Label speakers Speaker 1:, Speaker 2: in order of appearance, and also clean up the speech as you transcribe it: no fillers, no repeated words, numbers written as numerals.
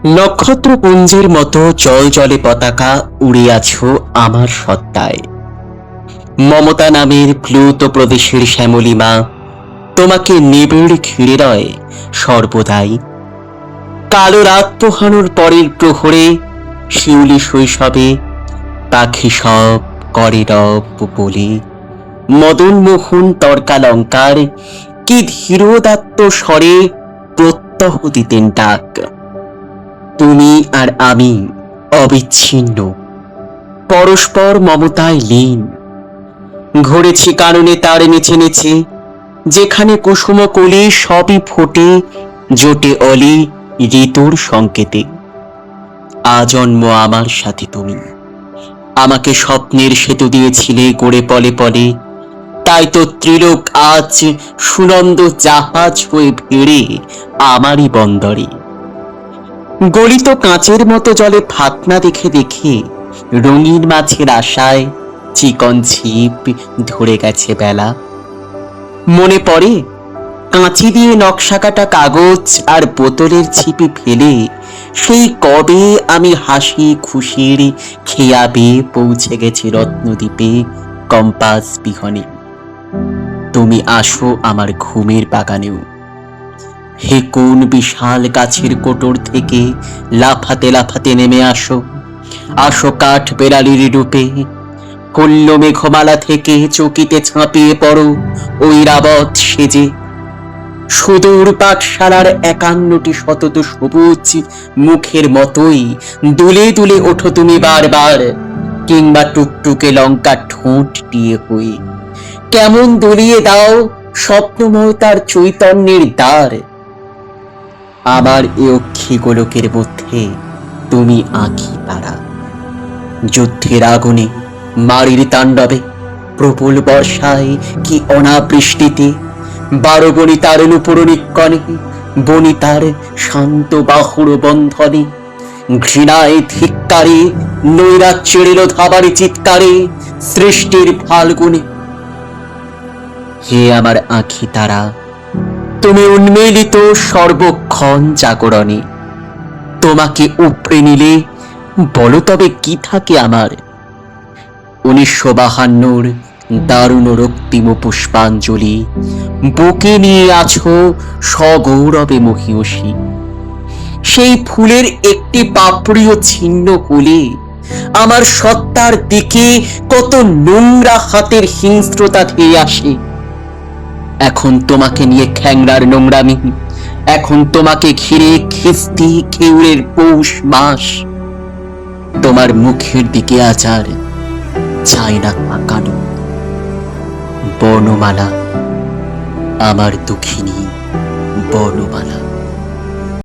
Speaker 1: নক্ষত্রপুঞ্জের মতো জল জলে পতাকা উড়ে আছো আমার সত্তায়। মমতা নামের প্লুত প্রদেশের শ্যামলিমা তোমাকে নিবিড় ঘিরে রয় সর্বদাই। কালো রাত পোহানোর পরের প্রহরে শিউলি শৈশবে পাখি সব করে রব বলে মদন মোহন তর্কালঙ্কার কি ধীরোদাত্ত স্বরে প্রত্যহ দিতেন ডাক। তুমি আর আমি অবিচ্ছিন্ন, পরস্পর মমতায় লীন। ঘুরেছি কাননে তার নেচে নেচে, যেখানে কুসুম কলি সবই ফোটে জোটে অলি ঋতুর সংকেতে। আজন্ম আমার সাথে তুমি আমাকে স্বপ্নের সেতু দিয়েছিলে গড়ে পলে পলে। তাই তো ত্রিলোক আজ সুনন্দ জাহাজ হয়ে ভিড়ে আমারই বন্দরে। গলিত কাঁচের মতো জলে ফাতনা দেখে দেখে রঙিন মাছের আশায় চিকন ছিপ ধরে গেছে বেলা। মনে পড়ে কাঁচি দিয়ে নকশা কাটা কাগজ আর বোতলের ছিপে ফেলে সেই কবে আমি হাসি খুশির খেয়াবে পৌঁছে গেছি রত্নদ্বীপে কম্পাস বিহনে। তুমি আসো আমার ঘুমের বাগানেও। হে কোন বিশাল গাছের কোটর থেকে লাফাতে লাফাতে নেমে আসো, আসো কাঠ বেড়ালির রূপে। কল্য মেঘমালা থেকে চকিতে ছাপিয়ে পড়ো ঐরাবত সেজে। সুদূর পাঠশালার 51টি শতত সবুজ মুখের মতোই দুলে দুলে ওঠো তুমি বারবার, কিংবা টুকটুকে লঙ্কা ঠোঁট দিয়ে হই। কেমন দুলিয়ে দাও স্বপ্নময় তার চৈতন্যের দ্বার। আমার এ অক্ষী গোলকের মধ্যে তুমি আঁখি তারা। যুদ্ধের আগুনে মারির তাণ্ডবে, প্রবল বর্ষায় কি অনাবৃষ্টিতে, 12 বনিতার নুপুর নিক্কণে, বনিতার শান্ত বাহুর বন্ধনে, ঘৃণায় ধিক্কারে নৈরাজ্যের ধাবারি চিৎকারে সৃষ্টির ফাল্গুনে। হে আমার আঁখি তারা, তুমি উন্মেলিত সর্বক্ষণ জাগরণে। তোমাকে উপড়ে নিলে বলো তবে কি থাকে আমার। 1952 দারুণ রক্তিম পুষ্পাঞ্জলি বুকে নিয়ে আছো সগৌরবে মহিয়সী। সেই ফুলের একটি পাপড়িও ছিন্ন হলে আমার সত্তার দিকে কত নোংরা হাতের হিংস্রতা ধেয়ে আসে। এখন তোমাকে নিয়ে খ্যাংরার নোংরামি, এখন তোমাকে ঘিরে খিস্তি খেউরের পৌষ মাস। তোমার মুখের দিকে আচার চাই না তাকানো। বর্ণমালা আমার দুঃখিনী বর্ণমালা।